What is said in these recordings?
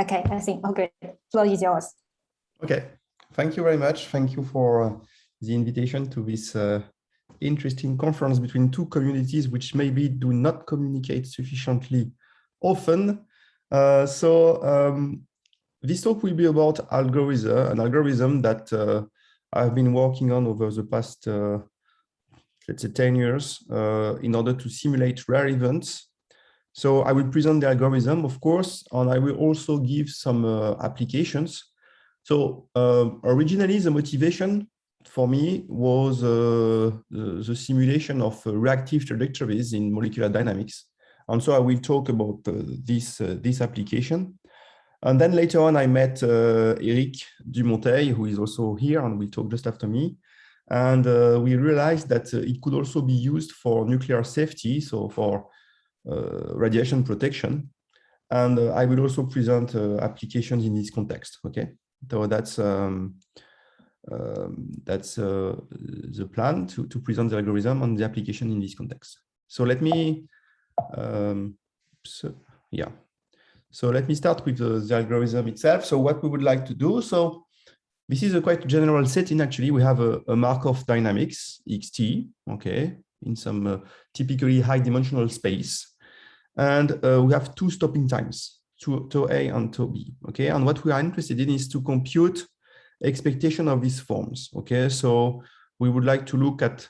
Okay, I think, okay, floor is yours. Okay, thank you very much. Thank you for the invitation to this interesting conference between two communities which maybe do not communicate sufficiently often. This talk will be about an algorithm that I've been working on over the past, let's say 10 years in order to simulate rare events. So I will present the algorithm, of course, and I will also give some applications. So originally, the motivation for me was the simulation of reactive trajectories in molecular dynamics. And so I will talk about this application. And then later on, I met Eric Dumonteil, who is also here and will talk just after me. And we realized that it could also be used for nuclear safety, so for radiation protection. And I will also present applications in this context, okay? So that's the plan to present the algorithm and the application in this context. So let me, So let me start with the algorithm itself. So what we would like to do, so this is a quite general setting. Actually, we have a Markov dynamics, xt, okay, in some typically high dimensional space. And we have two stopping times, tau A and tau B, okay? And what we are interested in is to compute expectation of these forms, okay? So we would like to look at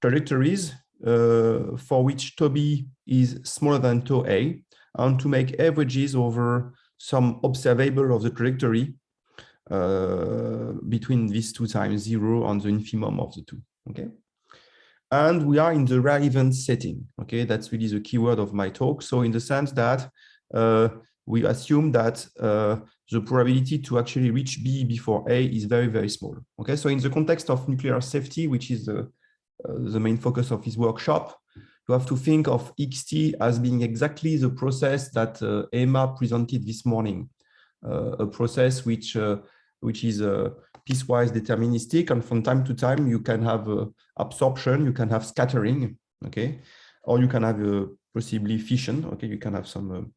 trajectories for which tau B is smaller than tau A, and to make averages over some observable of the trajectory between these two times, 0 and the infimum of the two, okay? And we are in the rare event setting, okay? That's really the keyword of my talk. So in the sense that we assume that the probability to actually reach B before A is very, very small, okay? So in the context of nuclear safety, which is the main focus of this workshop, you have to think of xt as being exactly the process that Emma presented this morning, a process which is piecewise deterministic, and from time to time you can have absorption, you can have scattering, okay, or you can have possibly fission, okay, you can have some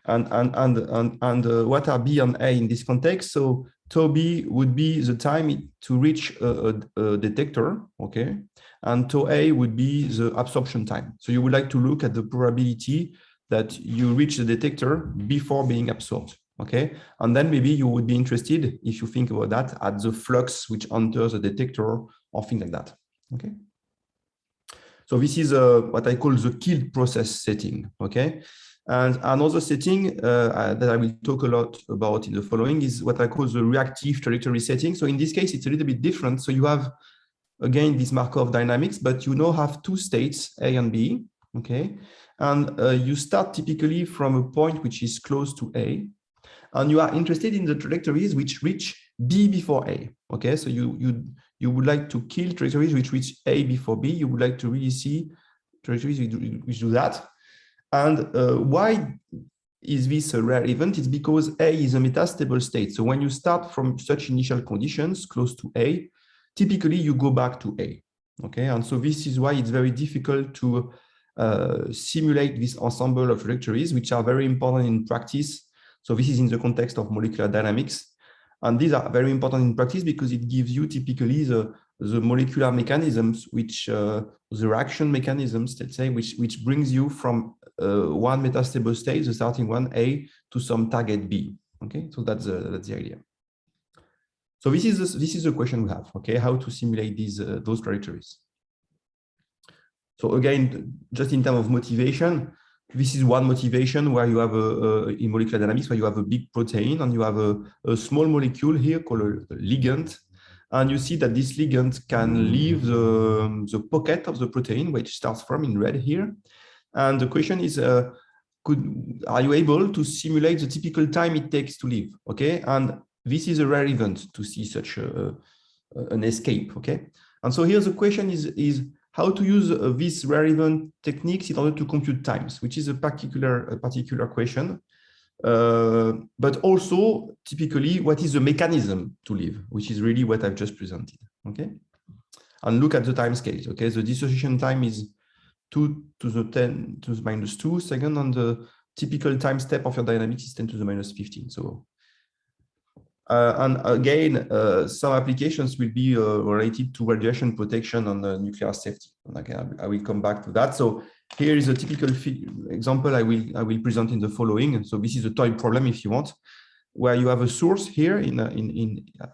what are B and A in this context? So tau B would be the time to reach a detector, okay, and tau A would be the absorption time. So you would like to look at the probability that you reach the detector before being absorbed, okay? And then maybe you would be interested, if you think about that, at the flux which enters the detector or things like that, okay? So this is what I call the killed process setting, okay? And another setting that I will talk a lot about in the following is what I call the reactive trajectory setting. So in this case, it's a little bit different. So you have, again, this Markov dynamics, but you now have two states, A and B, okay? And you start typically from a point which is close to A, and you are interested in the trajectories which reach B before A, okay? So you would like to kill trajectories which reach A before B. You would like to really see trajectories which do that. And why is this a rare event? It's because A is a metastable state. So when you start from such initial conditions close to A, typically you go back to A, okay? And so this is why it's very difficult to simulate this ensemble of trajectories, which are very important in practice. So this is in the context of molecular dynamics. And these are very important in practice because it gives you typically the molecular mechanisms, which the reaction mechanisms, let's say, which brings you from one metastable state, the starting one A, to some target B. Okay, so that's the idea. So this is the question we have. Okay, how to simulate these those trajectories. So again, just in terms of motivation, this is one motivation where you have in molecular dynamics where you have a big protein and you have a small molecule here called a ligand. And you see that this ligand can leave the pocket of the protein, which starts from in red here. And the question is, are you able to simulate the typical time it takes to leave? Okay, and this is a rare event to see such an escape. Okay, and so here the question is how to use these rare event techniques in order to compute times, which is a particular question. But also typically what is the mechanism to leave, which is really what I've just presented. Okay, and look at the time scales. Okay, the dissociation time is 2 to the 10 to the -2 seconds, and typical time step of your dynamics is 10 to the minus 15. So, and again, some applications will be related to radiation protection on the nuclear safety. And again, I will come back to that. So here is a typical example I will present in the following. So this is a toy problem, if you want, where you have a source here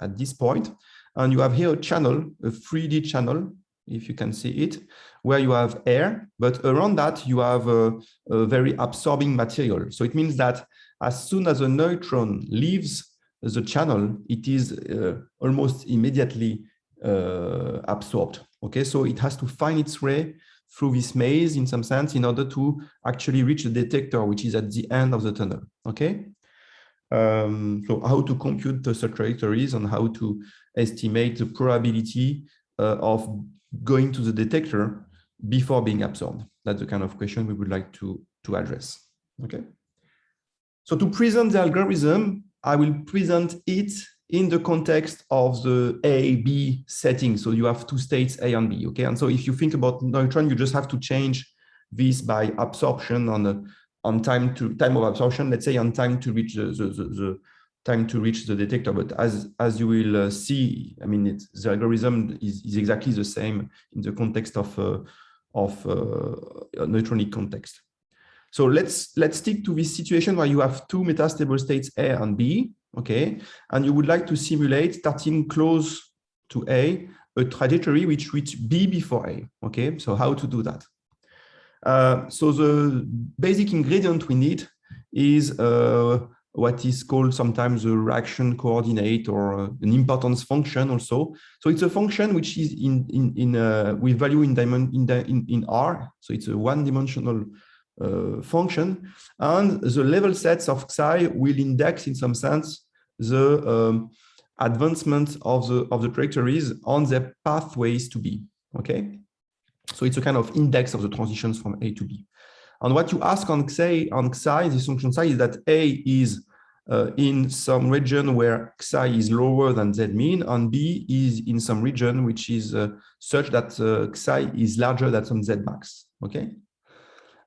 at this point, and you have here a channel, a 3D channel, if you can see it, where you have air, but around that you have a very absorbing material. So it means that as soon as a neutron leaves the channel, it is almost immediately absorbed. Okay, so it has to find its way through this maze in some sense in order to actually reach the detector, which is at the end of the tunnel. Okay, so how to compute the such trajectories and how to estimate the probability of going to the detector before being absorbed. That's the kind of question we would like to address. Okay, so to present the algorithm, I will present it in the context of the A-B setting. So you have two states, A and B, okay? And so if you think about neutron, you just have to change this by absorption on time of absorption, let's say on time to reach the time to reach the detector. But as you will see, I mean, the algorithm is exactly the same in the context of a neutronic context. So let's stick to this situation where you have two metastable states A and B, okay? And you would like to simulate, starting close to A, a trajectory which reach B before A, okay? So how to do that? So the basic ingredient we need is what is called sometimes a reaction coordinate or an importance function also. So it's a function which is with value in R. So it's a one-dimensional function, and the level sets of Xi will index in some sense the advancement of the trajectories on their pathways to B. Okay, so it's a kind of index of the transitions from A to B. And what you ask on Xi, this function Xi, is that A is in some region where Xi is lower than Z mean, and B is in some region which is such that Xi is larger than some Z max. Okay.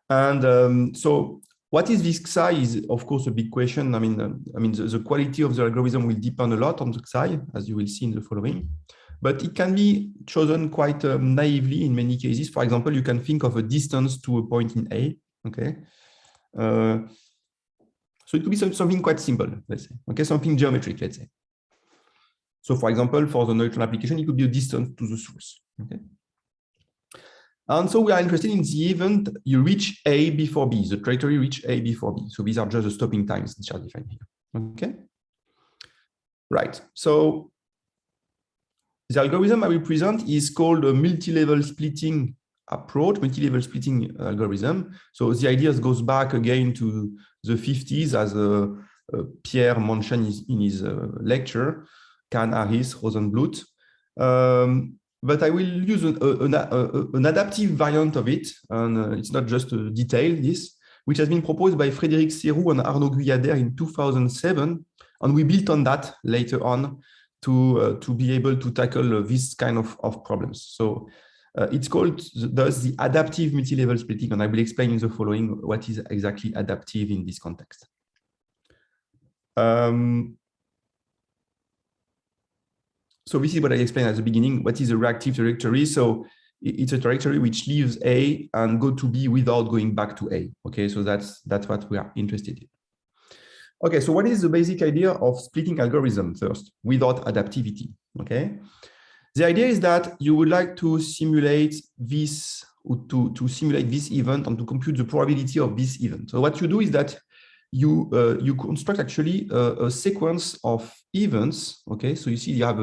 And so what is this Xi is, of course, a big question. I mean, the quality of the algorithm will depend a lot on the Xi, as you will see in the following. But it can be chosen quite naively in many cases. For example, you can think of a distance to a point in A. Okay. So it could be something quite simple, let's say. Okay, something geometric, let's say. So, for example, for the neutron application, it could be a distance to the source. Okay. And so we are interested in the event you reach A before B, the trajectory reach A before B. So these are just the stopping times which are defined here. Okay. Right. So the algorithm I will present is called a multi-level splitting approach, multi-level splitting algorithm. So the idea goes back again to the 50s, as Pierre mentioned in his lecture, Kahn, Harris, Rosenbluth. But I will use an adaptive variant of it, and it's not just a detail, which has been proposed by Frédéric Serroux and Arnaud Guyader in 2007, and we built on that later on to be able to tackle this kind of problems. So it's called thus the adaptive multi-level splitting, and I will explain in the following what is exactly adaptive in this context. So this is what I explained at the beginning. What is a reactive trajectory? So it's a trajectory which leaves A and go to B without going back to A. Okay, so that's what we are interested in. Okay, so what is the basic idea of splitting algorithm first without adaptivity? Okay, the idea is that you would like to simulate this, to simulate this event and to compute the probability of this event. So what you do is that you construct actually a sequence of events. Okay, so you see you have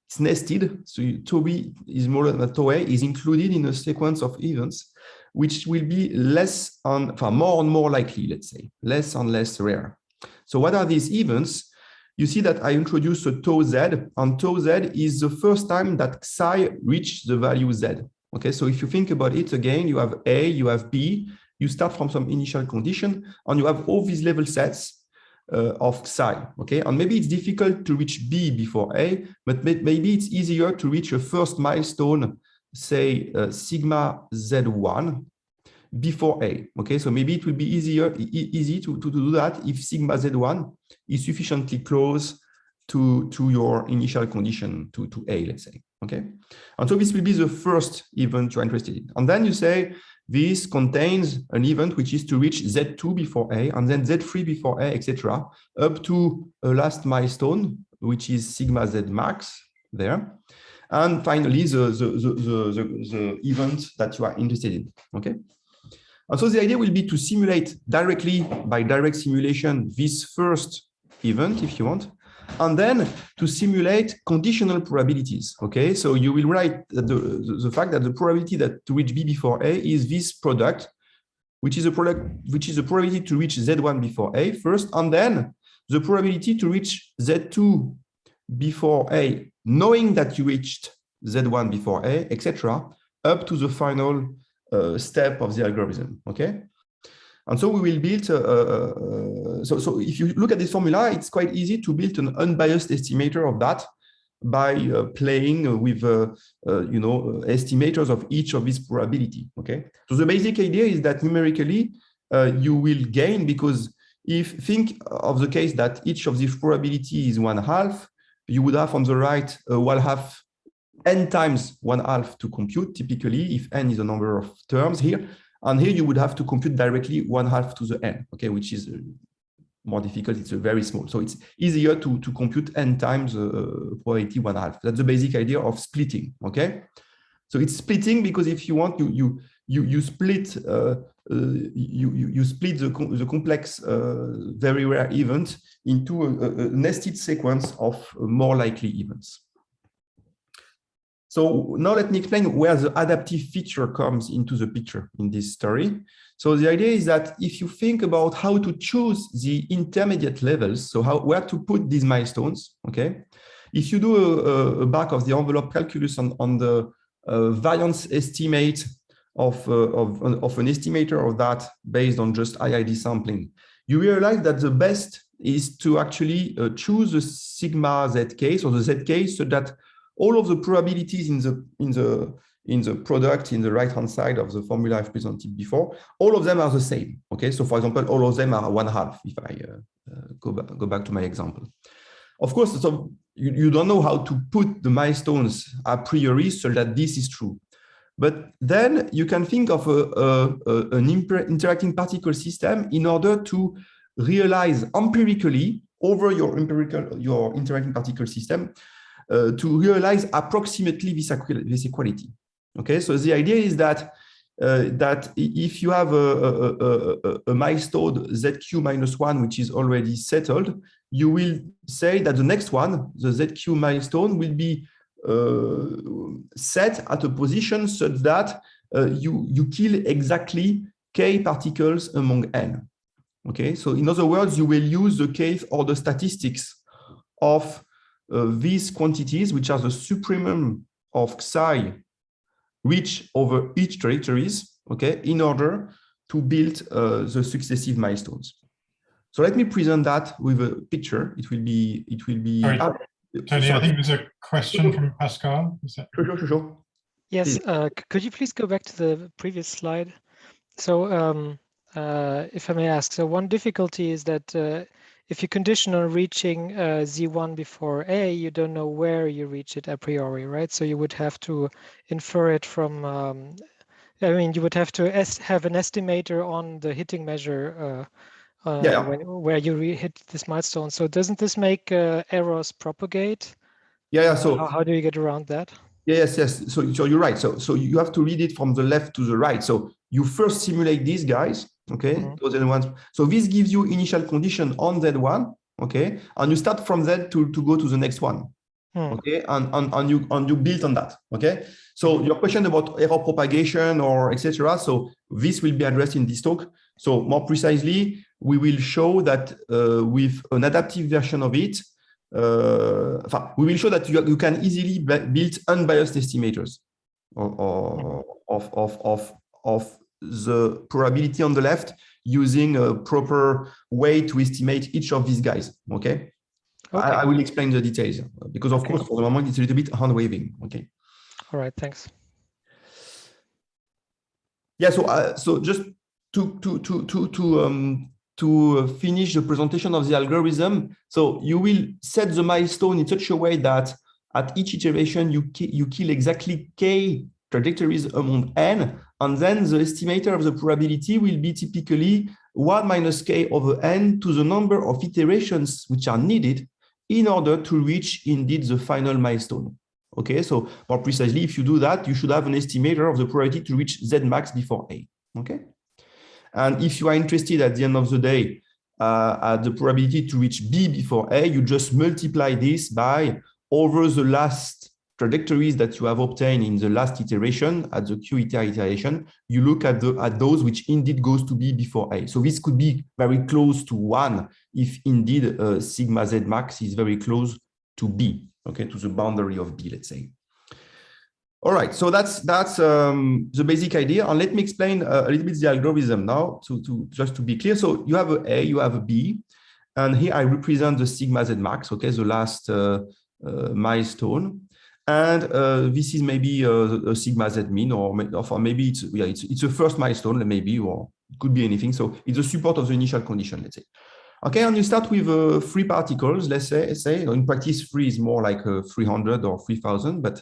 it's nested. So TOBE is more than TOA is included in a sequence of events, which will be more and more likely, let's say, less and less rare. So what are these events? You see that I introduced a tau Z, and tau Z is the first time that Xi reached the value Z. Okay, so if you think about it again, you have A, you have B, you start from some initial condition, and you have all these level sets of Xi. Okay, and maybe it's difficult to reach B before A, but maybe it's easier to reach a first milestone, say sigma Z1, before A. Okay, so maybe it will be easy to do that if sigma Z1 is sufficiently close to your initial condition to A, let's say. Okay, and so this will be the first event you're interested in. And then you say this contains an event which is to reach Z2 before A, and then Z3 before A, etc., up to a last milestone, which is sigma Z max there. And finally, the event that you are interested in. Okay. And so the idea will be to simulate directly by direct simulation this first event, if you want, and then to simulate conditional probabilities. Okay, so you will write the fact that the probability that to reach B before A is this product, which is a probability to reach Z1 before A first, and then the probability to reach Z2 before A, knowing that you reached Z1 before A, etc., up to the final step of the algorithm. Okay, and so we will build. So if you look at this formula, it's quite easy to build an unbiased estimator of that by playing with estimators of each of these probability. Okay, so the basic idea is that numerically you will gain, because if think of the case that each of these probability is 1/2, you would have on the right 1/2 n times 1/2 to compute, typically, if n is a number of terms here. And here you would have to compute directly 1/2 to the n, okay, which is more difficult. It's very small. So it's easier to compute n times probability 1/2. That's the basic idea of splitting, okay? So it's splitting because if you want, you split you split the complex very rare event into a nested sequence of more likely events. So now let me explain where the adaptive feature comes into the picture in this story. So the idea is that if you think about how to choose the intermediate levels, so where to put these milestones, okay? If you do a back of the envelope calculus on the variance estimate of an estimator of that based on just IID sampling, you realize that the best is to actually choose the sigma Z case or the Z case so that all of the probabilities in the product in the right-hand side of the formula I've presented before, all of them are the same. Okay, so for example, all of them are 1/2. If I go back to my example, of course, so you don't know how to put the milestones a priori so that this is true. But then you can think of an interacting particle system in order to realize empirically over your interacting particle system to realize approximately this equality. Okay, so the idea is that if you have a milestone ZQ -1, which is already settled, you will say that the next one, the ZQ milestone, will be set at a position such that you kill exactly k particles among n. Okay, so in other words, you will use the kth order statistics of these quantities, which are the supremum of psi reach over each trajectories, okay, in order to build the successive milestones. So let me present that with a picture. It will be. Sorry, Tony, I think there's a question from Pascal. Is that... Sure. Yes, could you please go back to the previous slide? So if I may ask, so one difficulty is that if you condition on reaching Z1 before A, you don't know where you reach it a priori, right? So you would have to infer it from, I mean, you would have to have an estimator on the hitting measure where you hit this milestone. So doesn't this make errors propagate? Yeah. So how do you get around that? Yes. So you're right. So you have to read it from the left to the right. So you first simulate these guys, okay? Those are the ones. So this gives you initial condition on Z1, okay? And you start from Z to go to the next one, okay? And you build on that, okay? So your question about error propagation or etc. So this will be addressed in this talk. So more precisely, we will show that with an adaptive version of it, we will show that you can easily build unbiased estimators of the probability on the left using a proper way to estimate each of these guys. Okay, I will explain the details because of course for the moment it's a little bit hand waving. Okay. All right. Thanks. Yeah, so just to finish the presentation of the algorithm, so you will set the milestone in such a way that at each iteration you kill exactly k trajectories among n, and then the estimator of the probability will be typically 1 minus k over n to the number of iterations which are needed in order to reach indeed the final milestone. Okay, so more precisely, if you do that, you should have an estimator of the probability to reach Z max before A. Okay, and if you are interested at the end of the day at the probability to reach B before A, you just multiply this by over the last trajectories that you have obtained in the last iteration at the Q iteration. You look at those which indeed goes to B before A. So this could be very close to 1 if indeed sigma Z max is very close to B. Okay, to the boundary of B, let's say. All right, so that's the basic idea. And let me explain a little bit the algorithm now just to be clear. So you have a, you have a B, and here I represent the sigma Z max, okay, the last milestone. And this is maybe a sigma Z min, or maybe it's a first milestone, maybe, or it could be anything. So it's the support of the initial condition, let's say. Okay, and you start with 3 particles, let's say. In practice, 3 is more like 300 or 3000, but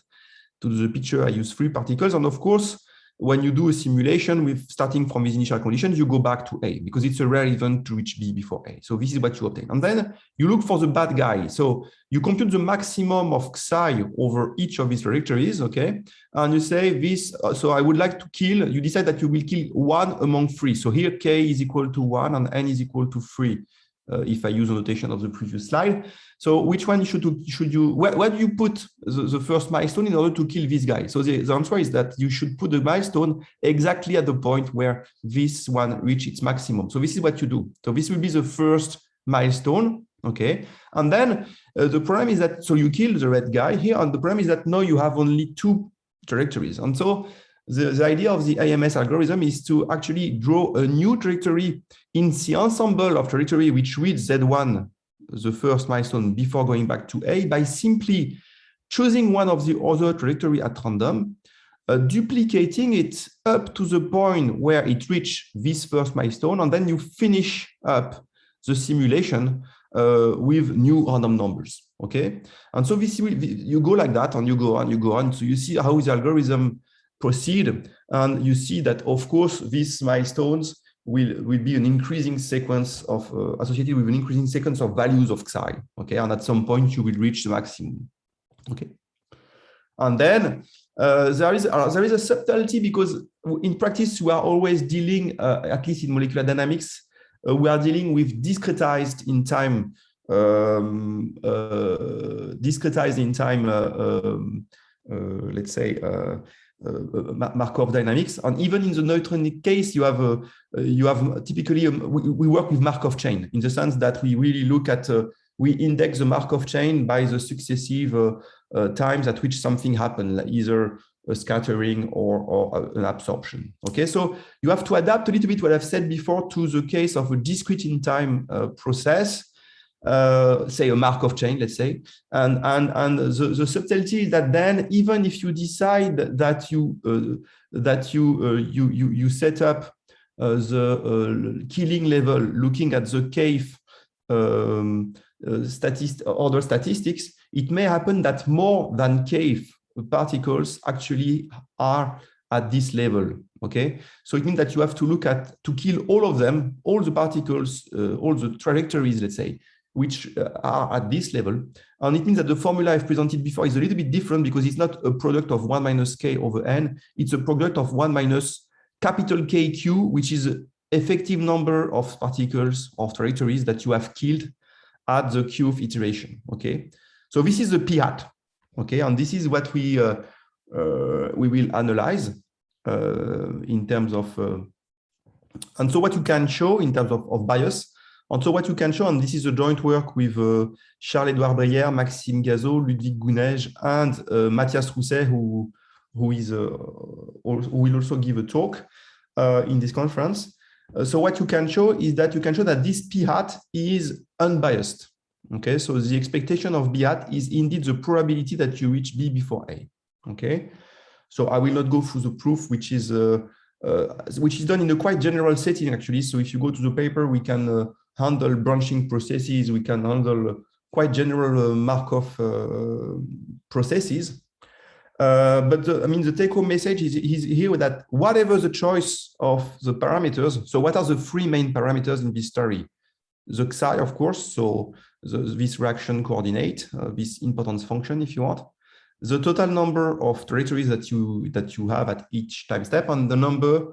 to the picture, I use 3 particles. And of course, when you do a simulation with starting from these initial conditions, you go back to A because it's a rare event to reach B before A. So this is what you obtain. And then you look for the bad guy. So you compute the maximum of psi over each of these trajectories, okay? And you say this, so I would like to kill, you decide that you will kill 1 among 3. So here K is equal to 1 and N is equal to 3. If I use the notation of the previous slide. So which one should you, where do you put the first milestone in order to kill this guy? So the answer is that you should put the milestone exactly at the point where this one reaches its maximum. So this is what you do. So this will be the first milestone, okay? And then the problem is that, so you kill the red guy here, and the problem is that now you have only 2 trajectories. And so the idea of the AMS algorithm is to actually draw a new trajectory in the ensemble of trajectory which reads Z1, the first milestone, before going back to A, by simply choosing one of the other trajectory at random, duplicating it up to the point where it reaches this first milestone, and then you finish up the simulation with new random numbers, okay? And so this, you go like that, and you go on. So you see how the algorithm proceed, and you see that of course these milestones will be an increasing sequence of associated with an increasing sequence of values of psi, okay, and at some point you will reach the maximum, okay. And then there is a subtlety, because in practice we are always dealing, at least in molecular dynamics, we are dealing with discretized in time let's say Markov dynamics. And even in the neutronic case, you have typically we work with Markov chain, in the sense that we really look at we index the Markov chain by the successive times at which something happened, like either a scattering or an absorption. Okay, so you have to adapt a little bit what I've said before to the case of a discrete in time process. Say a Markov chain, let's say, and the subtlety is that then, even if you decide that you set up the killing level looking at the cave order statistics, it may happen that more than cave particles actually are at this level. Okay, so it means that you have to look at, to kill all of them, all the particles, all the trajectories, let's say, which are at this level. And it means that the formula I've presented before is a little bit different, because it's not a product of 1 minus k over n, it's a product of 1 minus capital KQ, which is the effective number of particles of trajectories that you have killed at the qth iteration, okay? So this is the p hat, okay? And this is what we will analyze in terms of, and so what you can show in terms of bias. And so what you can show, and this is a joint work with Charles-Édouard Brière, Maxime Gazeau, Ludwig Gunej, and Matthias Rousset, who will also give a talk in this conference. So what you can show is that you can show that this p hat is unbiased. Okay, so the expectation of b hat is indeed the probability that you reach b before a. Okay, so I will not go through the proof, which is which is done in a quite general setting, actually. So if you go to the paper, we can handle branching processes, we can handle quite general Markov processes. But the take-home message is here that whatever the choice of the parameters, so what are the three main parameters in this story? The psi, of course, so this reaction coordinate, this importance function, if you want, the total number of territories that you have at each time step, and the number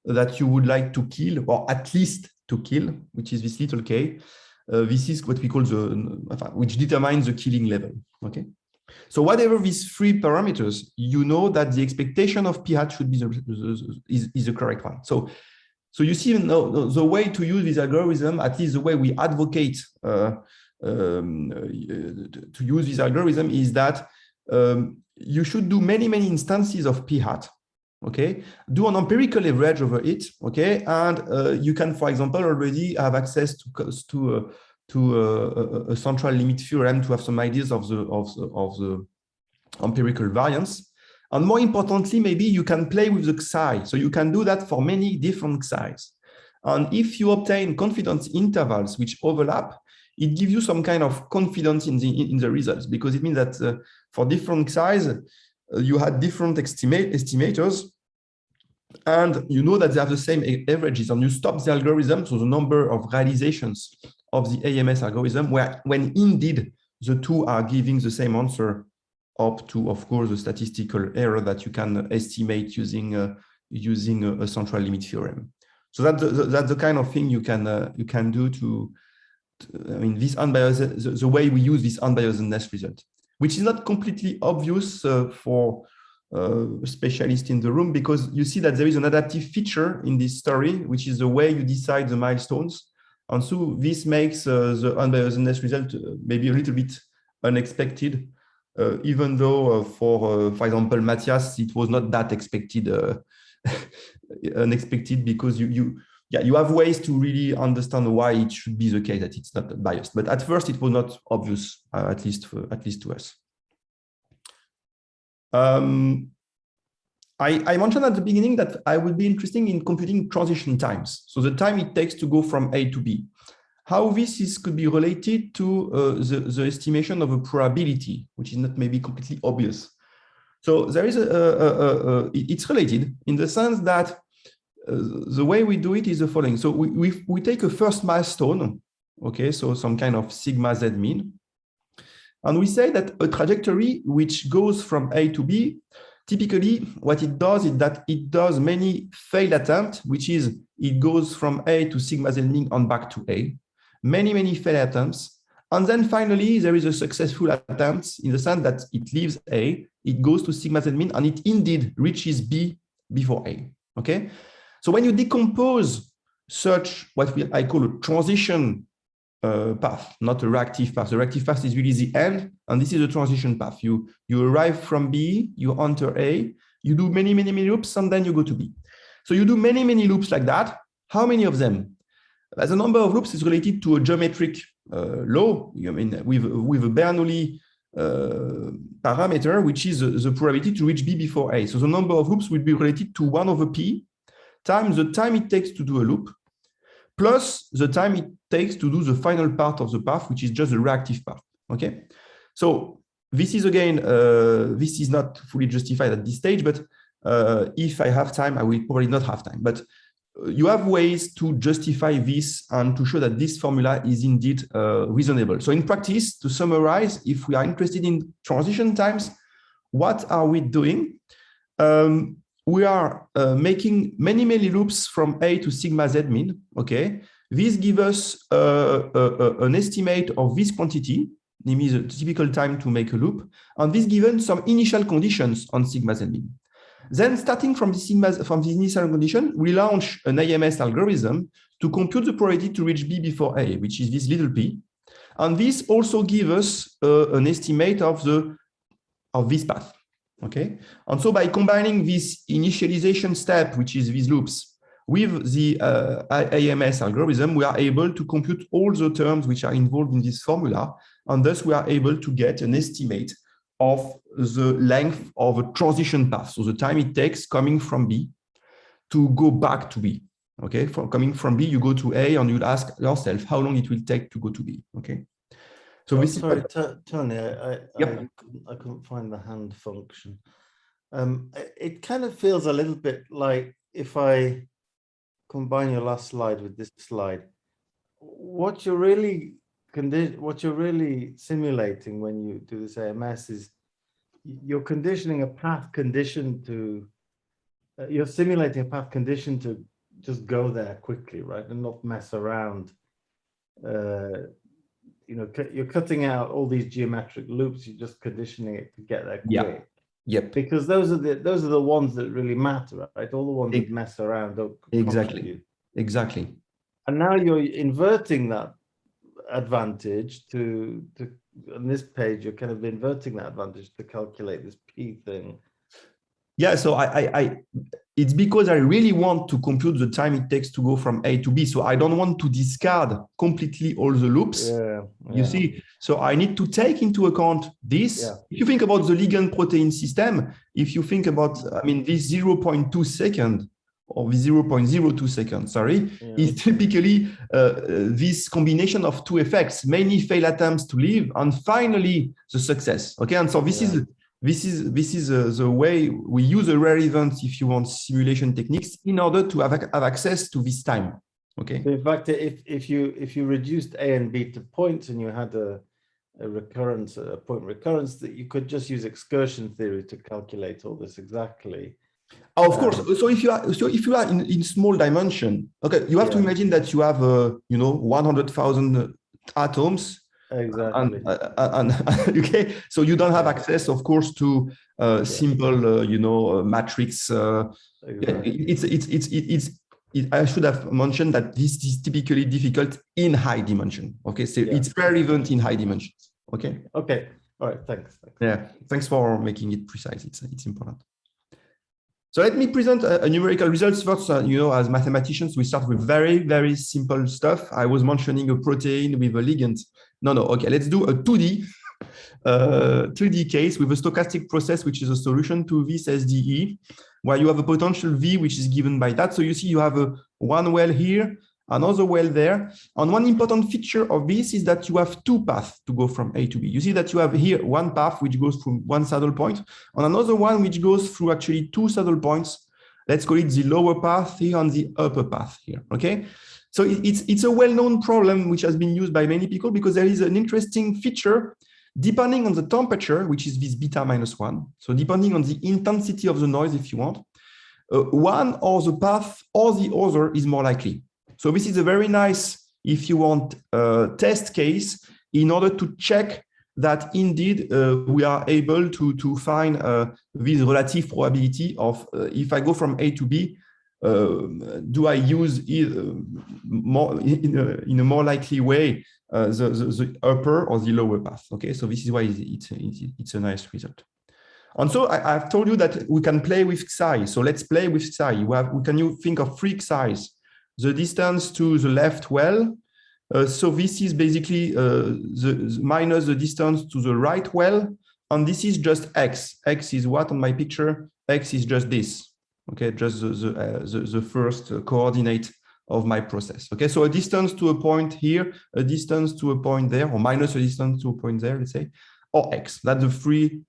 that you would like to kill, or at least to kill, which is this little k. This is what we call which determines the killing level. Okay. So whatever these three parameters, you know that the expectation of p hat should be is the correct one. So you see the way to use this algorithm, at least the way we advocate to use this algorithm, is that you should do many instances of p hat. Okay, do an empirical average over it. Okay, and you can, for example, already have access to a central limit theorem to have some ideas of the empirical variance. And more importantly, maybe you can play with the psi. So you can do that for many different psis. And if you obtain confidence intervals which overlap, it gives you some kind of confidence in the results, because it means that for different psis, you had different estimators, and you know that they have the same averages, and you stop the algorithm, so the number of realizations of the AMS algorithm, when indeed the two are giving the same answer, up to, of course, the statistical error that you can estimate using a central limit theorem. So that's the kind of thing you can do to this unbiased, the way we use this unbiasedness result, which is not completely obvious for specialists in the room, because you see that there is an adaptive feature in this story, which is the way you decide the milestones. And so this makes the unbiasedness result maybe a little bit unexpected, even though for example, Matthias, it was not that expected, unexpected, because you have ways to really understand why it should be the case that it's not biased. But at first, it was not obvious, at least to us. I mentioned at the beginning that I would be interested in computing transition times. So the time it takes to go from A to B. How this could be related to the estimation of a probability, which is not maybe completely obvious. So there is it's related in the sense that the way we do it is the following. So we take a first milestone, okay, so some kind of sigma z mean, and we say that a trajectory which goes from A to B, typically what it does is that it does many failed attempts, which is it goes from A to sigma z mean and back to A, many failed attempts. And then finally, there is a successful attempt in the sense that it leaves A, it goes to sigma z mean, and it indeed reaches B before A, okay? So when you decompose such what I call a transition path, not a reactive path. The reactive path is really the end, and this is a transition path. You arrive from B, you enter A, you do many loops, and then you go to B. So you do many loops like that. How many of them? The number of loops is related to a geometric law, with a Bernoulli parameter, which is the probability to reach B before A. So the number of loops will be related to 1 over P times the time it takes to do a loop, plus the time it takes to do the final part of the path, which is just the reactive path, okay? So this is, again, this is not fully justified at this stage, but if I have time, I will probably not have time. But you have ways to justify this and to show that this formula is indeed reasonable. So in practice, to summarize, if we are interested in transition times, what are we doing? We are making many loops from A to sigma z mean, okay? This gives us an estimate of this quantity, namely the typical time to make a loop, and this given some initial conditions on sigma z mean. Then, starting from the initial condition, we launch an AMS algorithm to compute the probability to reach B before A, which is this little p, and this also gives us an estimate of this path. Okay, and so by combining this initialization step, which is these loops, with the AMS algorithm, we are able to compute all the terms which are involved in this formula, and thus we are able to get an estimate of the length of a transition path, so the time it takes coming from B to go back to B. Okay, coming from B, you go to A, and you'll ask yourself how long it will take to go to B. Okay, so this is sorry, Tony, Yep. I couldn't find the hand function. It kind of feels a little bit like if I combine your last slide with this slide, what you're really simulating when you do this AMS is you're conditioning a path condition to, you're simulating a path condition to just go there quickly, right, and not mess around. You know, you're cutting out all these geometric loops. You're just conditioning it to get there quick. Yeah. Yep. Because those are the ones that really matter, right? All the ones that mess around don't contribute. Exactly. And now you're inverting that advantage to on this page. You're kind of inverting that advantage to calculate this P thing. Yeah, so it's because I really want to compute the time it takes to go from A to B. So I don't want to discard completely all the loops. Yeah. You see, so I need to take into account this. Yeah. If you think about the ligand protein system, if you think about, I mean, this 0.2 second or the 0.02 second, sorry, is typically this combination of two effects, many failed attempts to live, and finally the success. Okay, and so this is the way we use a rare event, if you want, simulation techniques in order to have access to this time. Okay. In fact, if you reduced A and B to points and you had a recurrence, a point recurrence, that you could just use excursion theory to calculate all this exactly. Oh, of course. So if you are in small dimension, okay, you have to imagine that you have 100,000 atoms. Exactly. And okay, so you don't have access, of course, to simple, matrix. Exactly. I should have mentioned that this is typically difficult in high dimension. Okay, so it's very event in high dimensions. Okay. Okay. All right. Thanks. Yeah. Thanks for making it precise. It's important. So let me present a numerical results first. As mathematicians, we start with very, very simple stuff. I was mentioning a protein with a ligand. No. Okay, let's do a 2D case with a stochastic process, which is a solution to this SDE, where you have a potential V, which is given by that. So you see you have one well here, another well there. And one important feature of this is that you have two paths to go from A to B. You see that you have here one path which goes from one saddle point, and another one which goes through actually two saddle points. Let's call it the lower path here and the upper path here. Okay. So it's a well-known problem which has been used by many people because there is an interesting feature depending on the temperature, which is this beta -1. So depending on the intensity of the noise, if you want, one or the path or the other is more likely. So this is a very nice, if you want, test case in order to check that indeed we are able to find this relative probability of if I go from A to B, do I use more in a more likely way the upper or the lower path? Okay, so this is why it's a nice result. And so I've told you that we can play with psi. So let's play with psi. Can you think of three psi's? The distance to the left well. So this is basically minus the distance to the right well. And this is just x. X is what on my picture? X is just this. Okay, just the first coordinate of my process. Okay, so a distance to a point here, a distance to a point there, or minus a distance to a point there, let's say, or x. That's the three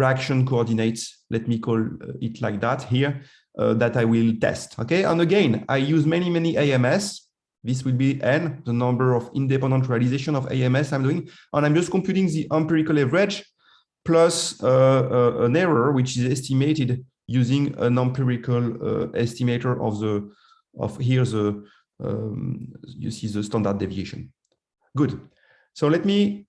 reaction coordinates. Let me call it like that here. That I will test. Okay, and again, I use many AMS. This will be n, the number of independent realization of AMS I'm doing, and I'm just computing the empirical average plus an error which is estimated using an empirical estimator you see the standard deviation. Good. So let me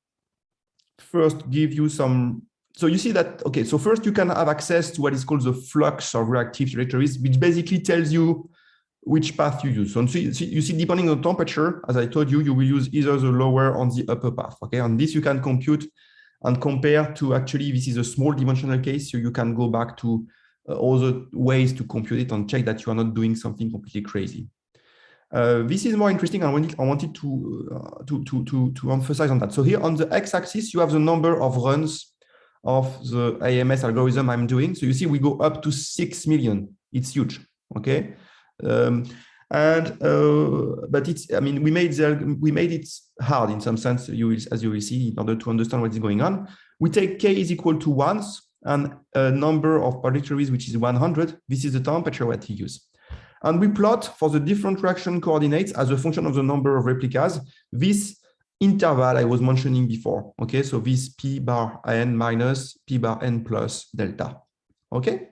first give you some. So you see that, okay, so first you can have access to what is called the flux of reactive trajectories, which basically tells you which path you use. So you see, depending on the temperature, as I told you, you will use either the lower or the upper path, okay? And this you can compute and compare to, actually, this is a small dimensional case, so you can go back to other ways to compute it and check that you are not doing something completely crazy. This is more interesting. I wanted to emphasize on that. So here on the x-axis, you have the number of runs of the AMS algorithm I'm doing. So you see we go up to 6 million. It's huge. Okay. But it's, I mean, we made it hard in some sense, as you will see, in order to understand what is going on. We take k is equal to 1 and a number of trajectories, which is 100. This is the temperature that he used. And we plot for the different reaction coordinates as a function of the number of replicas, this interval I was mentioning before. Okay, so this p bar n minus p bar n plus delta. Okay.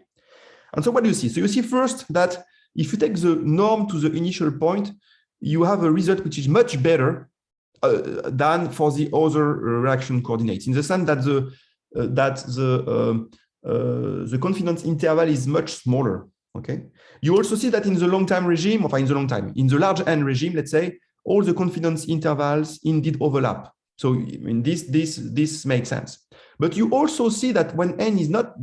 And so what do you see? So you see first that if you take the norm to the initial point, you have a result which is much better than for the other reaction coordinates, in the sense that the confidence interval is much smaller. Okay. You also see that in the long time regime, or in the large n regime, let's say, all the confidence intervals indeed overlap. So I mean, this makes sense. But you also see that when n is not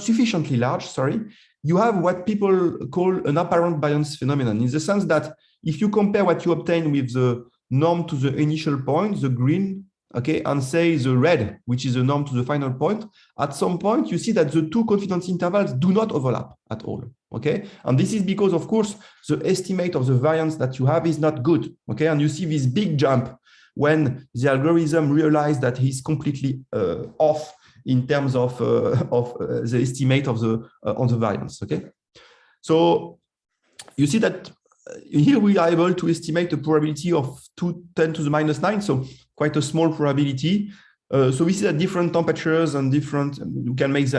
sufficiently large, you have what people call an apparent bias phenomenon, in the sense that if you compare what you obtain with the norm to the initial point, the green, okay, and say the red, which is the norm to the final point, at some point you see that the two confidence intervals do not overlap at all. Okay, and this is because, of course, the estimate of the variance that you have is not good. Okay, and you see this big jump when the algorithm realized that he's completely off in terms of the estimate of the on the variance. Okay, so you see that here we are able to estimate a probability of 10 to the minus 9, so quite a small probability. So we see that different temperatures and different, we can make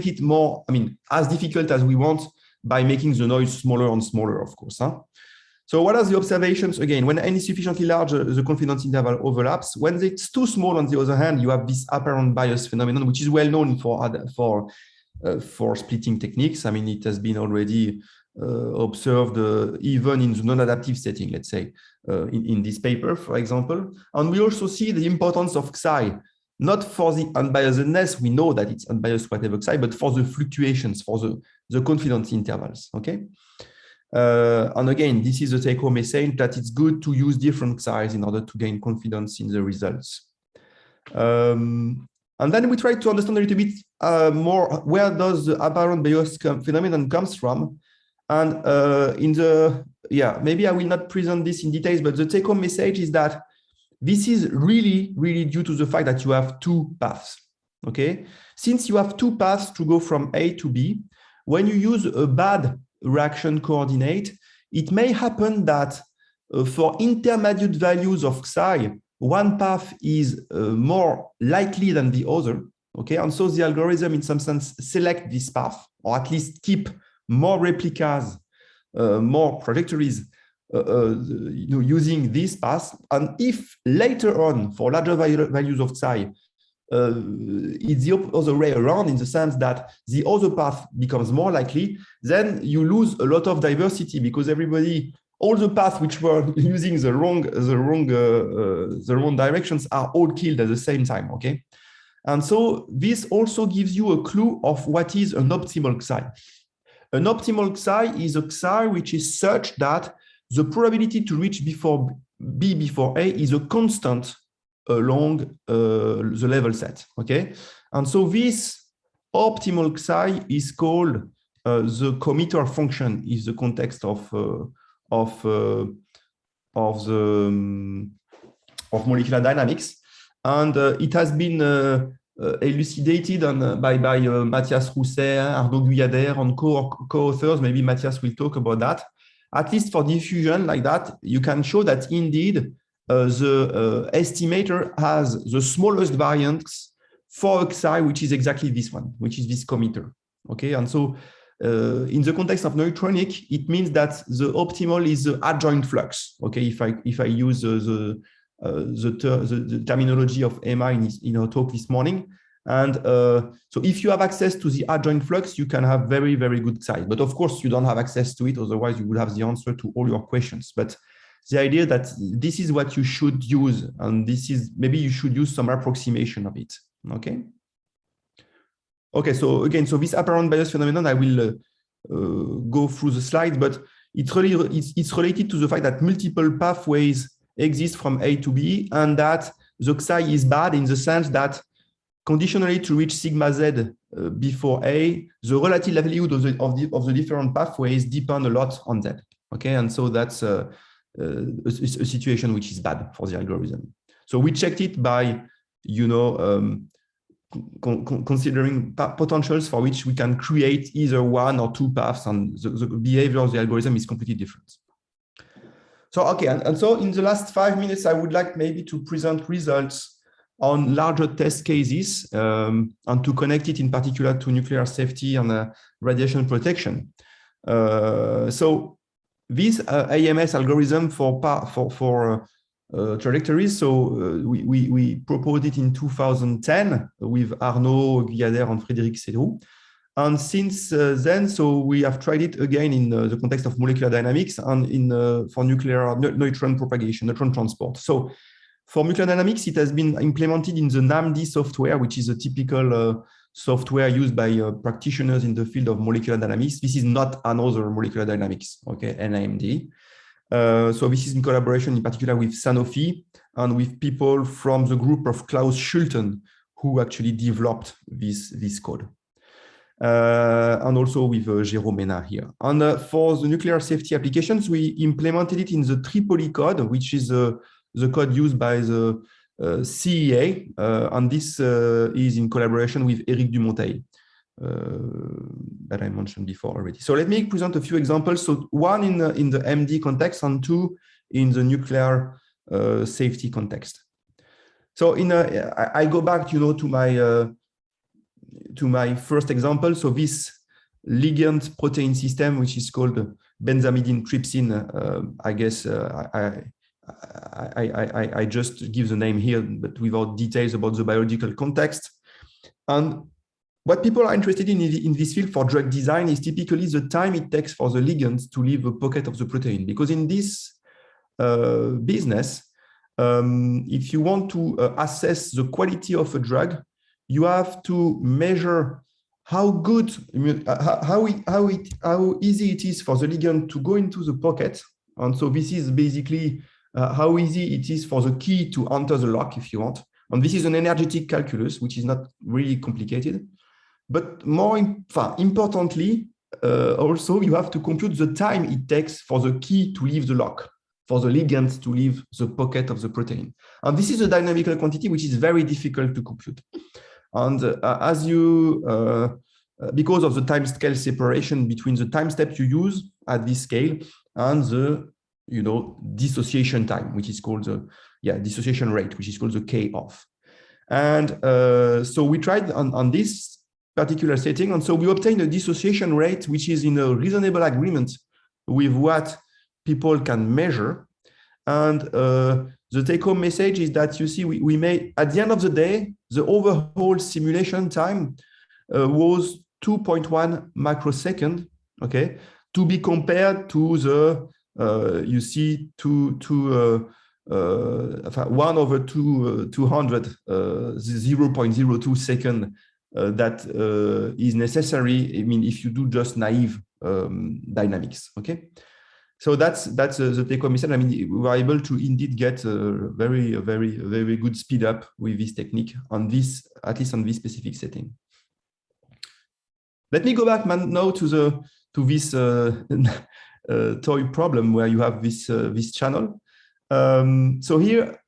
it more, I mean, as difficult as we want by making the noise smaller and smaller, of course. Huh? So what are the observations? Again, when n is sufficiently large, the confidence interval overlaps. When it's too small, on the other hand, you have this apparent bias phenomenon, which is well known for splitting techniques. I mean, it has been already observed even in the non-adaptive setting, let's say, in this paper, for example. And we also see the importance of Xi, not for the unbiasedness, we know that it's unbiased whatever Xi, but for the fluctuations, for the confidence intervals, okay? And again, this is the take-home message that it's good to use different Xis in order to gain confidence in the results. And then we try to understand a little bit more, where does the apparent bias phenomenon comes from? And maybe I will not present this in details, but the take-home message is that this is really, really due to the fact that you have two paths, okay? Since you have two paths to go from A to B, when you use a bad reaction coordinate, it may happen that for intermediate values of Xi, one path is more likely than the other, okay? And so the algorithm, in some sense, select this path, or at least keep more replicas, more trajectories using this path. And if later on, for larger values of Xi, it's the other way around, in the sense that the other path becomes more likely, then you lose a lot of diversity, because all the paths which were using the wrong directions are all killed at the same time, okay? And so this also gives you a clue of what is an optimal Xi. An optimal Xi is a Xi which is such that the probability to reach before B before A is a constant along the level set, okay? And so this optimal Xi is called the commuter function, is the context of molecular dynamics, and it has been elucidated by Matthias Rousser, Arnaud Guyader, and co-authors. Maybe Matthias will talk about that. At least for diffusion like that, you can show that indeed the estimator has the smallest variance for a Xi, which is exactly this one, which is this commuter. Okay, and so in the context of neutronic, it means that the optimal is the adjoint flux. Okay, if I use the terminology of Emma in her talk this morning. And so if you have access to the adjoint flux, you can have very, very good Xi. But of course, you don't have access to it. Otherwise, you will have the answer to all your questions. But the idea that this is what you should use, and this is, maybe you should use some approximation of it, okay? Okay, so again, so this apparent bias phenomenon, I will go through the slides, but it's related to the fact that multiple pathways exist from A to B, and that the Xi is bad in the sense that conditionally to reach sigma Z before A, the relative likelihood of the different pathways depend a lot on Z. Okay, and so that's a situation which is bad for the algorithm. So we checked it by, considering potentials for which we can create either one or two paths, and the behavior of the algorithm is completely different. So, okay, and so in the last 5 minutes, I would like maybe to present results on larger test cases and to connect it in particular to nuclear safety and radiation protection. So this AMS algorithm for trajectories, so we proposed it in 2010 with Arnaud Guyader and Frédéric Cédroux. And since then, so we have tried it again in the context of molecular dynamics and for nuclear neutron propagation, neutron transport. So for nuclear dynamics, it has been implemented in the NAMD software, which is a typical software used by practitioners in the field of molecular dynamics. This is not another molecular dynamics, okay, NAMD. So this is in collaboration in particular with Sanofi and with people from the group of Klaus Schulten, who actually developed this code. And also with Jérôme Ménard here. And for the nuclear safety applications, we implemented it in the Tripoli code, which is the code used by the CEA. And this is in collaboration with Eric Dumonteil, that I mentioned before already. So let me present a few examples. So one in the MD context and two in the nuclear safety context. So I go back, to my first example. So this ligand protein system, which is called benzamidine trypsin, I guess I just give the name here, but without details about the biological context. And what people are interested in this field for drug design is typically the time it takes for the ligands to leave a pocket of the protein. Because in this business, if you want to assess the quality of a drug, you have to measure how good, how easy it is for the ligand to go into the pocket. And so this is basically how easy it is for the key to enter the lock, if you want. And this is an energetic calculus, which is not really complicated. But more importantly, also you have to compute the time it takes for the key to leave the lock, for the ligand to leave the pocket of the protein. And this is a dynamical quantity, which is very difficult to compute. And as you, because of the time scale separation between the time step you use at this scale and the, dissociation time, which is called the, dissociation rate, which is called the K off. And so we tried on this particular setting. And so we obtained a dissociation rate, which is in a reasonable agreement with what people can measure. And the take-home message is that, you see, we may, at the end of the day, the overall simulation time was 2.1 microsecond, okay, to be compared to the, 1/200, 0.02 second that is necessary. I mean, if you do just naive dynamics, okay. So that's the take-home message. I mean, we were able to indeed get a very good speed up with this technique on this, at least on this specific setting. Let me go back now to this toy problem where you have this channel. So here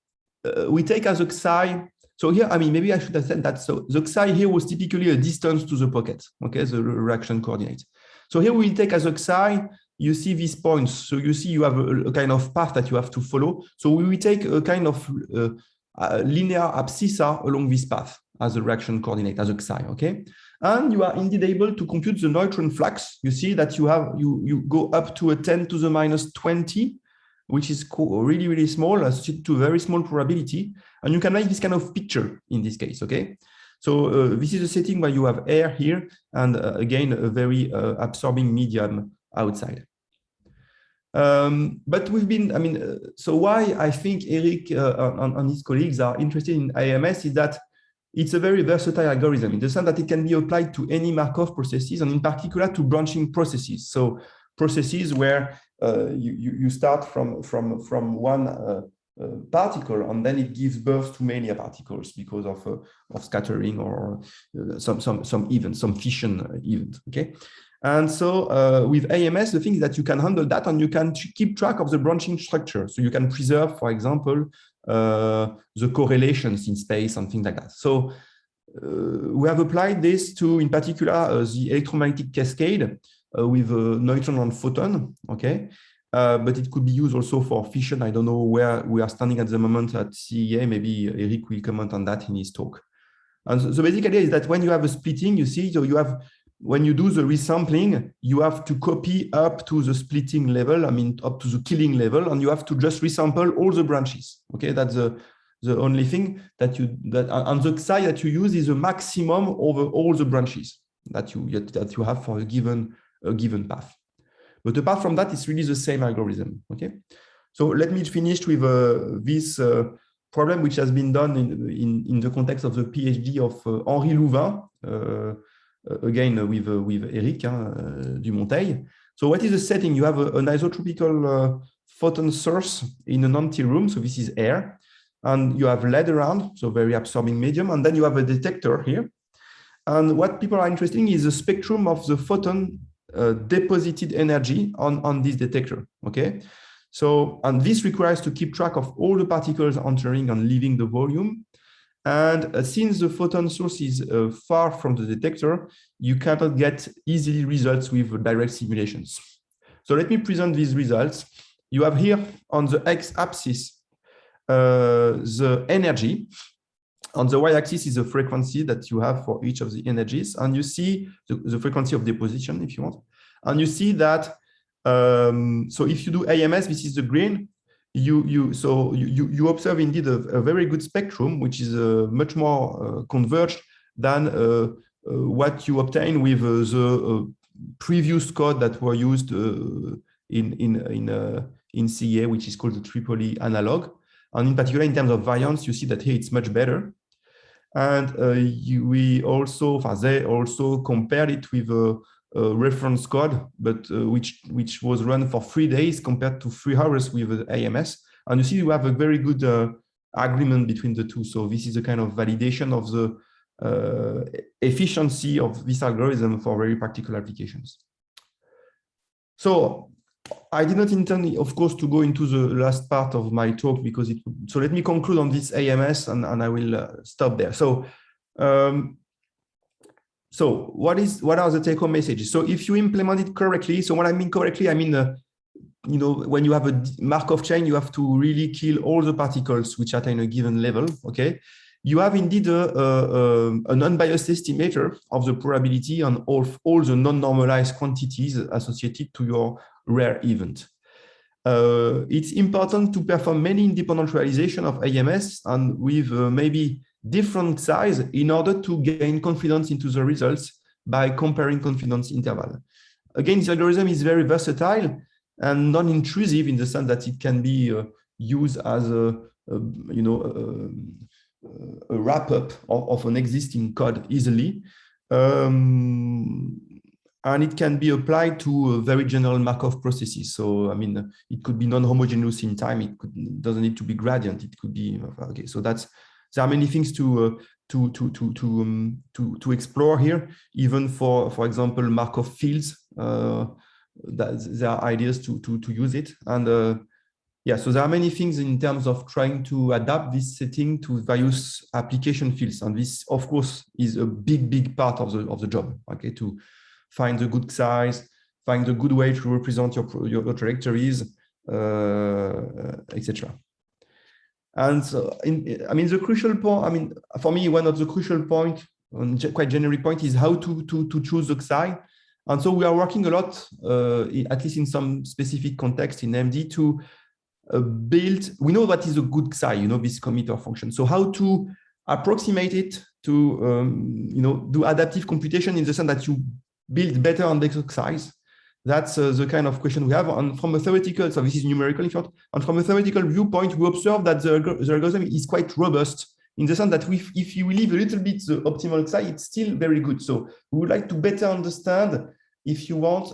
we take as a psi. So here, I mean, maybe I should have said that. So the psi here was typically a distance to the pocket, okay, the reaction coordinate. So here we take as a psi. You see these points. So you see you have a kind of path that you have to follow. So we will take a kind of linear abscissa along this path as a reaction coordinate, as a psi, okay? And you are indeed able to compute the neutron flux. You see that you go up to a 10⁻⁻20, which is really, really small, to very small probability. And you can make this kind of picture in this case, okay? So this is a setting where you have air here, and again, a very absorbing medium outside. But we've been, I mean, so why I think Eric and his colleagues are interested in AMS is that it's a very versatile algorithm in the sense that it can be applied to any Markov processes, and in particular to branching processes. So processes where you start from one particle, and then it gives birth to many particles because of scattering or some event, some fission event. Okay, and so with AMS, the thing is that you can handle that, and you can keep track of the branching structure. So you can preserve, for example, the correlations in space and things like that. So we have applied this to, in particular, the electromagnetic cascade with neutron and photon. Okay. But it could be used also for fission. I don't know where we are standing at the moment at CEA. Maybe Eric will comment on that in his talk. And so basic idea is that when you have a splitting, you see, so you have, when you do the resampling, you have to copy up to the splitting level, I mean, up to the killing level, and you have to just resample all the branches. Okay, that's the only thing that and the Xi that you use is a maximum over all the branches that you have for a given path. But apart from that, it's really the same algorithm. Okay, so let me finish with this problem, which has been done in the context of the PhD of Henri Louvain, again with Eric Dumonteil. So what is the setting? You have an isotropical photon source in an empty room. So this is air, and you have lead around, so very absorbing medium, and then you have a detector here. And what people are interested in is the spectrum of the photon deposited energy on this detector. Okay, so, and this requires to keep track of all the particles entering and leaving the volume. And since the photon source is far from the detector, you cannot get easily results with direct simulations. So let me present these results. You have here on the x-axis the energy. On the y-axis is the frequency that you have for each of the energies, and you see the frequency of deposition, if you want. And you see that, so if you do AMS, this is the green, you observe indeed a very good spectrum, which is much more converged than what you obtain with the previous code that were used in CEA, which is called the Tripoli analog. And in particular, in terms of variance, you see that here it's much better. And they also compared it with a reference code, but which was run for 3 days compared to 3 hours with AMS. And you see, you have a very good agreement between the two. So this is a kind of validation of the efficiency of this algorithm for very practical applications. So I did not intend, of course, to go into the last part of my talk because so let me conclude on this AMS and I will stop there. So, what are the take-home messages? So if you implement it correctly, so what I mean correctly, I mean, when you have a Markov chain, you have to really kill all the particles which are at a given level, okay? You have indeed an unbiased estimator of the probability on all the non-normalized quantities associated to your rare event. It's important to perform many independent realization of AMS and with maybe different size in order to gain confidence into the results by comparing confidence interval. Again, this algorithm is very versatile and non-intrusive in the sense that it can be used as a wrap-up of an existing code easily. And it can be applied to very general Markov processes. So, I mean, it could be non-homogeneous in time. It doesn't need to be gradient. It could be, okay. So there are many things to explore here, even for example, Markov fields. There are ideas to use it. And yeah, so there are many things in terms of trying to adapt this setting to various application fields. And this, of course, is a big part of the job, okay, to find the good size, find a good way to represent your trajectories, etc. And so, I mean, the crucial point, I mean, for me, one of the crucial point, quite generic point, is how to choose the Xi. And so we are working a lot, at least in some specific context in MD, to build, we know what is a good Xi, this commuter function. So how to approximate it to, do adaptive computation in the sense that you build better on the Xis. That's the kind of question we have. And from a theoretical, so this is numerical, if you want, and from a theoretical viewpoint, we observe that the algorithm is quite robust in the sense that if you leave a little bit the optimal Xi, it's still very good. So we would like to better understand, if you want,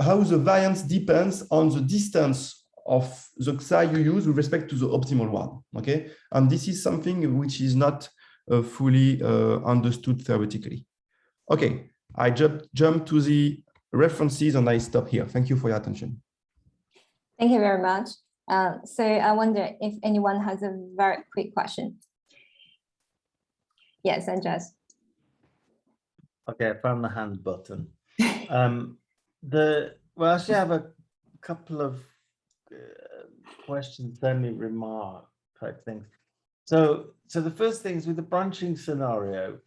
how the variance depends on the distance of the psi you use with respect to the optimal one. Okay, and this is something which is not fully understood theoretically. Okay, I jump to the references and I stop here. Thank you for your attention. Thank you very much. So I wonder if anyone has a very quick question. Yes, Andres. Okay, I found the hand button. Well, actually, I have a couple of questions, semi-remark type things. So the first thing is with the branching scenario,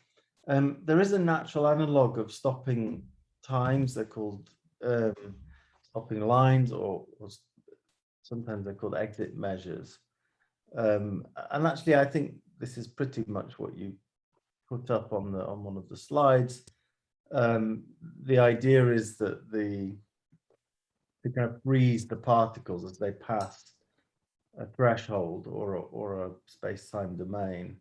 there is a natural analog of stopping times. They're called stopping lines, or sometimes they're called exit measures. And actually, I think this is pretty much what you put up on one of the slides. The idea is that you kind of freeze the particles as they pass a threshold or a space-time domain.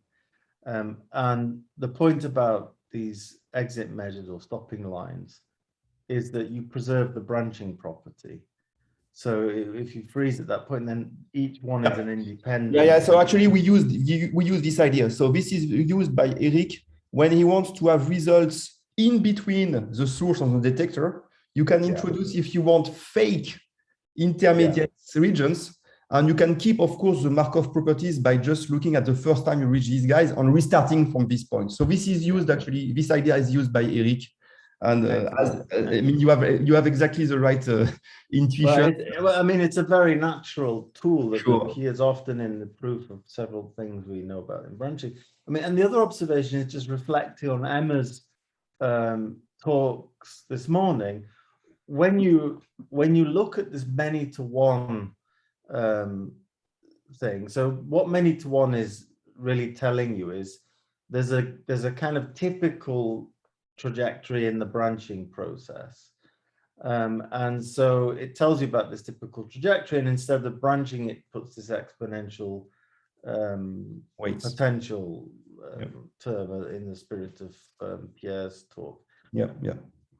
And the point about these exit measures or stopping lines is that you preserve the branching property. So if you freeze at that point, then each one is an independent. Yeah. So actually, we use this idea. So this is used by Eric when he wants to have results in between the source and the detector. You can introduce, if you want, fake intermediate regions, and you can keep, of course, the Markov properties by just looking at the first time you reach these guys and restarting from this point. So this is used actually. This idea is used by Eric. And I mean, you have exactly the right intuition. Well, I mean, it's a very natural tool that appears often in the proof of several things we know about in branching. I mean, and the other observation is just reflecting on Emma's talks this morning. When you look at this many-to-one thing, so what many-to-one is really telling you is there's a kind of typical trajectory in the branching process, and so it tells you about this typical trajectory, and instead of branching, it puts this exponential potential term in the spirit of Pierre's talk.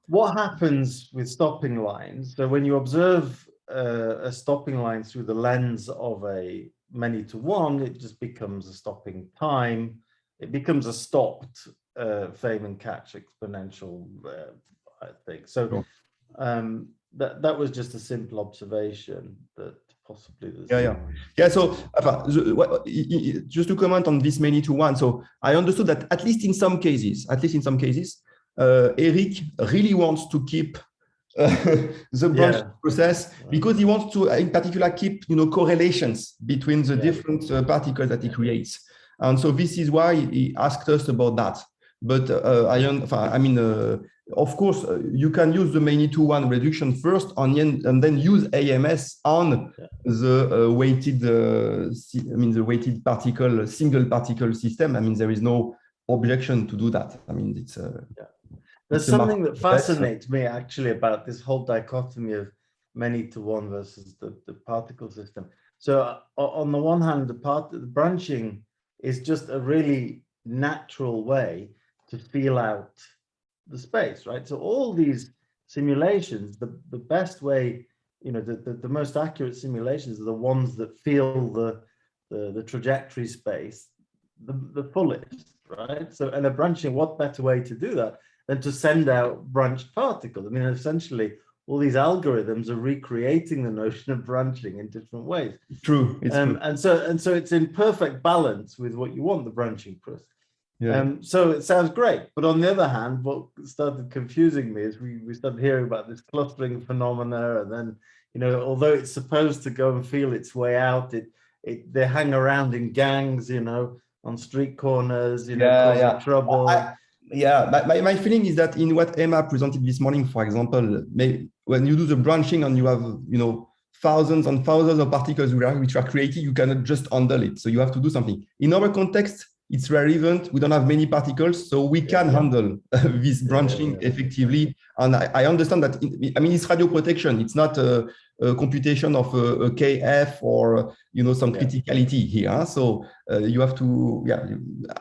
What happens with stopping lines? So when you observe a stopping line through the lens of a many-to-one, it just becomes a stopping time. It becomes a stopped Feynman catch exponential, I think. So that was just a simple observation that possibly So just to comment on this many-to-one, so I understood that at least in some cases, Eric really wants to keep the branch process because he wants to, in particular, keep correlations between the different particles that he creates, and so this is why he asked us about that. But of course, you can use the many-to-one reduction first, and then use AMS on the weighted, the weighted particle, single particle system. I mean, there is no objection to do that. I mean, it's there's something that fascinates me actually about this whole dichotomy of many-to-one versus the particle system. So on the one hand, the branching is just a really natural way to feel out the space, right? So all these simulations, the best way, the most accurate simulations are the ones that feel the trajectory space the fullest, right? So, and a branching, what better way to do that than to send out branched particles? I mean, essentially, all these algorithms are recreating the notion of branching in different ways. True. True. And so it's in perfect balance with what you want the branching process. So it sounds great, but on the other hand, what started confusing me is we started hearing about this clustering phenomena, and then although it's supposed to go and feel its way out, they hang around in gangs, on street corners, causing trouble. My feeling is that in what Emma presented this morning, for example, when you do the branching and you have thousands and thousands of particles which are created, you cannot just handle it. So you have to do something. In our context, it's relevant. We don't have many particles, so we can handle this branching effectively. And I understand that. It's radio protection. It's not a computation of a KF or some criticality here. So you have to.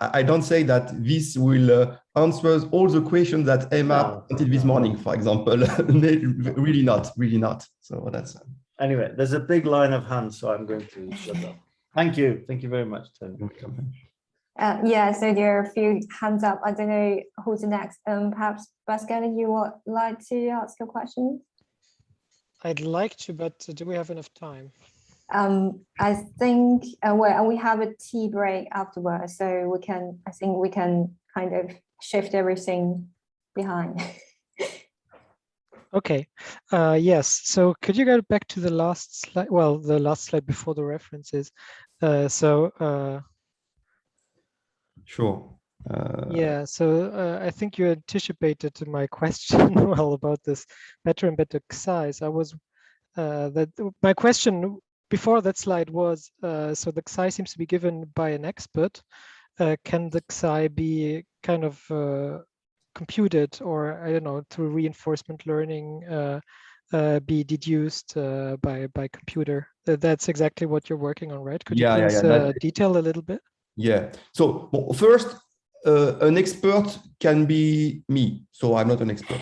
I don't say that this will answer all the questions that Emma presented this morning, for example. Really not. So that's. Anyway, there's a big line of hands, so I'm going to shut up. Thank you. Thank you very much, Tony. Yeah, so there are a few hands up. I don't know who's next. Perhaps Pascal, you would like to ask a question? I'd like to, but do we have enough time? I think well, we have a tea break afterwards, so we can. I think we can kind of shift everything behind. Okay. Yes. So could you go back to the last slide? Well, the last slide before the references. Sure. Yeah, so I think you anticipated my question well about this better and better size. I was my question before that slide was so the XI seems to be given by an expert. Can the XI be kind of computed, or I don't know, through reinforcement learning be deduced by computer? That's exactly what you're working on, right? Could you please detail a little bit? Yeah. So first, an expert can be me. So I'm not an expert.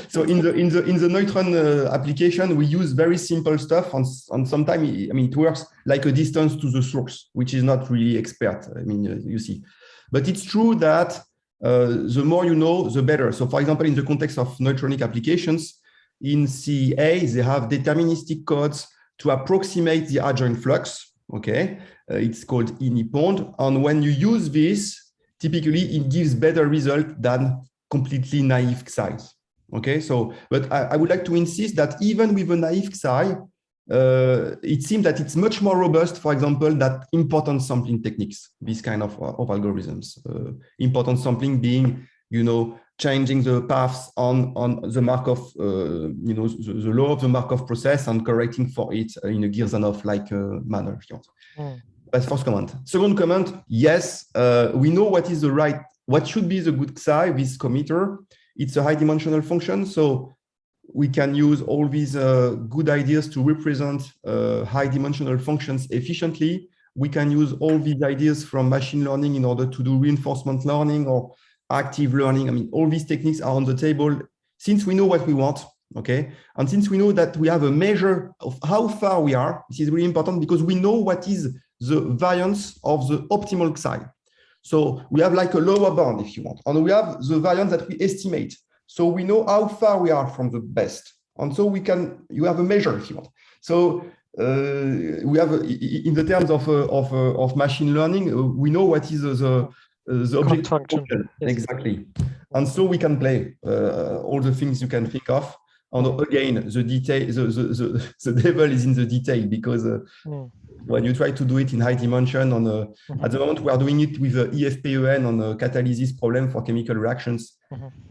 So in the neutron application, we use very simple stuff. And sometimes, I mean, it works like a distance to the source, which is not really expert. I mean, you see. But it's true that the more you know, the better. So for example, in the context of neutronic applications, in CA, they have deterministic codes to approximate the adjoint flux. Okay, it's called INIPOND. And when you use this, typically it gives better result than completely naive XIs. Okay, so, but I would like to insist that even with a naive XI, it seems that it's much more robust, for example, that importance sampling techniques, this kind of algorithms. Importance sampling being, you know, changing the paths on the Markov, you know, the law of the Markov process and correcting for it in a Girzanov-like manner. That's first comment. Second comment, yes, we know what is the right, what should be the good XI, this committer. It's a high dimensional function, so we can use all these good ideas to represent high dimensional functions efficiently. We can use all these ideas from machine learning in order to do reinforcement learning or active learning. I mean, all these techniques are on the table since we know what we want, okay? And since we know that we have a measure of how far we are, this is really important because we know what is the variance of the optimal XI. So we have like a lower bound, if you want, and we have the variance that we estimate. So we know how far we are from the best. And so we can, you have a measure, if you want. So we have, in the terms of machine learning, we know what is the object function. Yes. Exactly. And so we can play all the things you can think of. And again, the detail, the devil is in the detail because when you try to do it in high dimension, at the moment we are doing it with EFPEN on a catalysis problem for chemical reactions.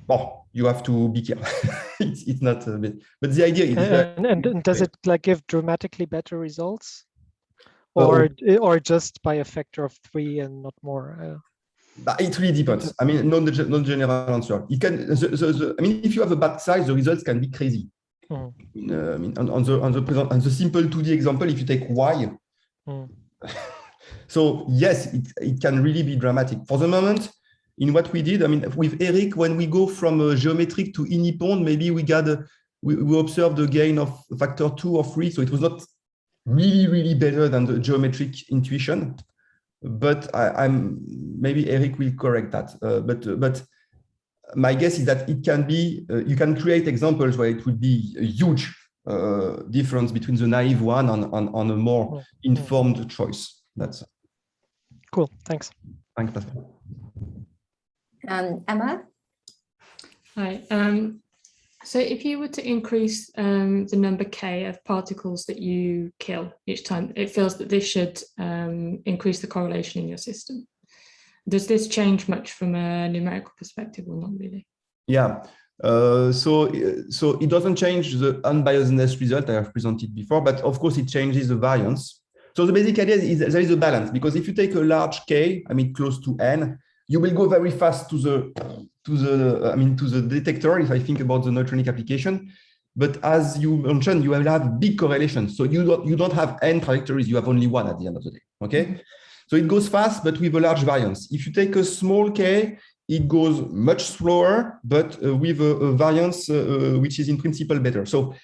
Well, you have to be careful. it's not a bit, but the idea is. And does it like give dramatically better results, or just by a factor of 3 and not more? It really depends. I mean, not general answer. It can. I mean, if you have a bad size, the results can be crazy. I mean, on the simple 2D example, if you take Y, so yes, it can really be dramatic. For the moment, in what we did, I mean, with Eric, when we go from geometric to INIPOND, maybe we observed a gain of factor 2 or 3, so it was not really better than the geometric intuition. But maybe Eric will correct that. But my guess is that it can be, you can create examples where it would be a huge difference between the naive one and a more informed choice. That's cool. Thanks. Thanks, Pascal. Emma? Hi. So if you were to increase the number K of particles that you kill each time, it feels that this should increase the correlation in your system. Does this change much from a numerical perspective or not really? Yeah. So it doesn't change the unbiasedness result I have presented before, but of course it changes the variance. So the basic idea is there is a balance, because if you take a large K, I mean close to N, you will go very fast to the detector, if I think about the neutronic application. But as you mentioned, you will have big correlations. So you don't have N trajectories, you have only one at the end of the day. Okay. So it goes fast, but with a large variance. If you take a small K, it goes much slower, but with a variance which is in principle better. So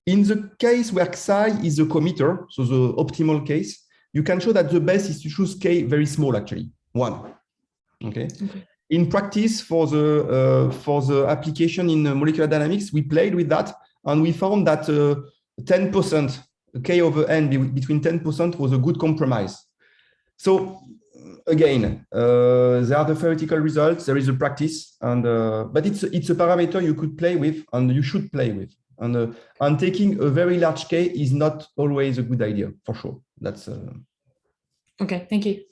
In the case where Xi is the committer, so the optimal case, you can show that the best is to choose K very small, actually, 1. Okay. In practice, for the application in molecular dynamics, we played with that, and we found that 10%, K over N between 10% was a good compromise. So again, there are the theoretical results, there is a practice, and but it's a parameter you could play with, and you should play with. And taking a very large K is not always a good idea, for sure. That's Okay, thank you.